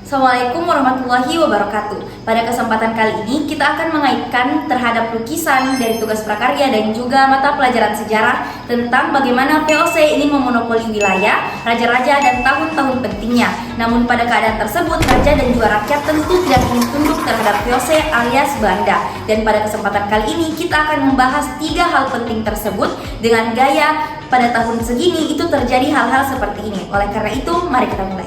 Assalamualaikum warahmatullahi wabarakatuh. Pada kesempatan kali ini kita akan mengaitkan terhadap lukisan dari tugas prakarya dan juga mata pelajaran sejarah tentang bagaimana VOC ingin memonopoli wilayah, raja-raja dan tahun-tahun pentingnya. Namun pada keadaan tersebut raja dan juga rakyat tentu tidak ingin tunduk terhadap VOC alias Belanda. Dan pada kesempatan kali ini kita akan membahas 3 hal penting tersebut dengan gaya pada tahun segini itu terjadi hal-hal seperti ini. Oleh karena itu mari kita mulai.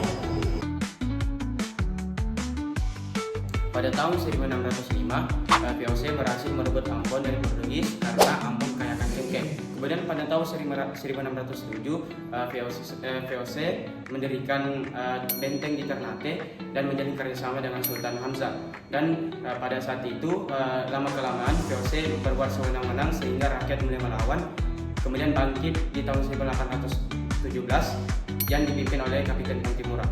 Pada tahun 1605, VOC berhasil merebut Ambon dari Portugis karena Ambon kaya akan cengkeh. Kemudian pada tahun 1607, VOC mendirikan benteng di Ternate dan menjalin kerjasama dengan Sultan Hamzah. Dan pada saat itu, lama-kelamaan VOC berbuat sewenang-wenang sehingga rakyat mulai melawan. Kemudian bangkit di tahun 1817 yang dipimpin oleh Kapiten Pantimura.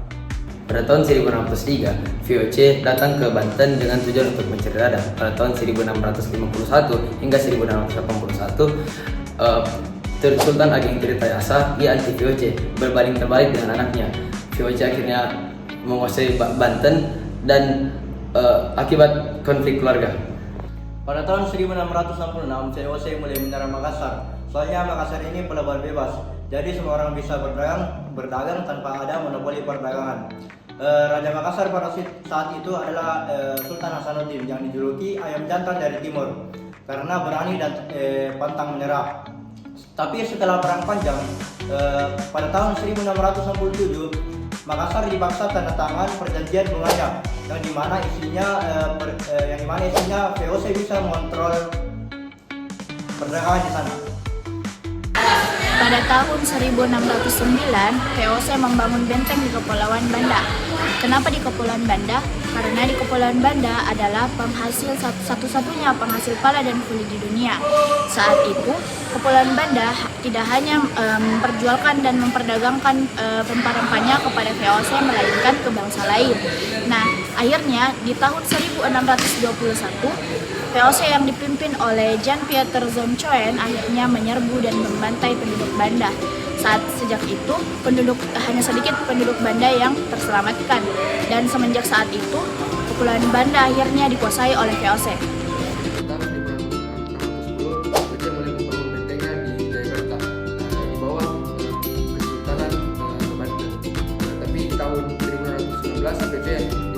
Pada tahun 1603, VOC datang ke Banten dengan tujuan untuk mencari radang. Pada tahun 1651 hingga 1681, Sultan Ageng Tirtayasa ia anti VOC, berbanding terbalik dengan anaknya. VOC akhirnya menguasai Banten dan akibat konflik keluarga. Pada tahun 1666, VOC mulai menyerang Makassar. Soalnya Makassar ini pelabuhan bebas, jadi semua orang bisa berdagang tanpa ada monopoli perdagangan. Raja Makassar pada saat itu adalah Sultan Hasanuddin yang dijuluki ayam jantan dari timur karena berani dan pantang menyerah. Tapi setelah perang panjang, pada tahun 1667 Makassar dipaksa tanda tangan perjanjian Bungaya yang dimana isinya VOC bisa mengontrol perdagangan di sana. Pada tahun 1609, VOC membangun benteng di Kepulauan Banda. Kenapa di Kepulauan Banda? Karena di Kepulauan Banda adalah penghasil satu-satunya penghasil pala dan kulit di dunia. Saat itu, Kepulauan Banda tidak hanya memperjualkan dan memperdagangkan rempah-rempahnya kepada VOC, melainkan ke bangsa lain. Nah, akhirnya di tahun 1621, VOC yang dipimpin oleh Jan Pieter Zontjoen akhirnya menyerbu dan membantai penduduk Banda. Sejak itu, hanya sedikit penduduk Banda yang terselamatkan. Dan semenjak saat itu, Kepulauan Banda akhirnya dikuasai oleh VOC. Tahun 1610, VOC mulai membangun bentengnya di Jayakarta di bawah Kesultanan Banten. Tapi tahun 1619, VOC